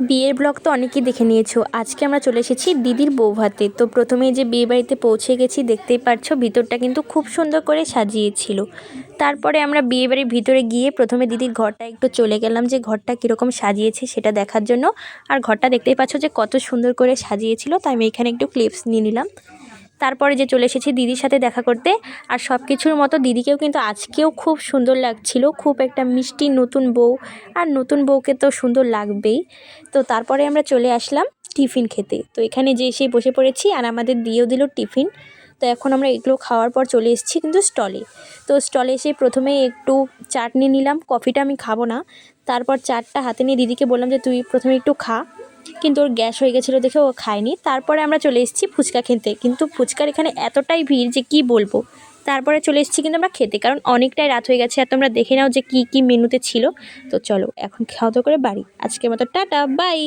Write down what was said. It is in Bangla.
বিয়ের ব্লগ তো অনেকেই দেখে নিয়েছো। আজকে আমরা চলে এসেছি দিদির বৌভাতে। তো প্রথমেই যে বিয়ে বাড়িতে পৌঁছে গেছি, দেখতেই পাচ্ছো ভিতরটা কিন্তু খুব সুন্দর করে সাজিয়েছিল। তারপরে আমরা বিয়ে বাড়ির ভিতরে গিয়ে প্রথমে দিদির ঘরটা একটু চলে গেলাম, যে ঘরটা কীরকম সাজিয়েছে সেটা দেখার জন্য। আর ঘরটা দেখতেই পাচ্ছ যে কত সুন্দর করে সাজিয়েছিল, তাই আমি এখানে একটু ক্লিপস নিয়ে নিলাম। তারপরে যে চলে এসেছি দিদির সাথে দেখা করতে। আর সব কিছুর মতো দিদিকেও কিন্তু আজকেও খুব সুন্দর লাগছিল, খুব একটা মিষ্টি নতুন বউ, আর নতুন বউকে তো সুন্দর লাগবেই। তো তারপরে আমরা চলে আসলাম টিফিন খেতে। তো এখানে যে এসে বসে পড়েছি, আর আমাদের দিয়েও দিল টিফিন। তো এখন আমরা এগুলো খাওয়ার পর চলে এসেছি কিন্তু স্টলে। তো স্টলে এসে প্রথমেই একটু চাটনি নিলাম, কফিটা আমি খাবো না। তারপর চাটটা হাতে নিয়ে দিদিকে বললাম যে তুই প্রথমে একটু খা, কিন্তু ওর গ্যাস হয়ে গেছিলো দেখে ও খায়নি। তারপরে আমরা চলে এসেছি ফুচকা খেতে, কিন্তু ফুচকার এখানে এতটাই ভিড় যে কি বলবো। তারপরে চলে এসেছি কিন্তু আমরা খেতে, কারণ অনেকটাই রাত হয়ে গেছে। আর তোমরা দেখে নাও যে কি কি মেনুতে ছিল। তো চলো এখন খাওয়া দাওয়া করে বাড়ি। আজকের মতো টাটা, বাই।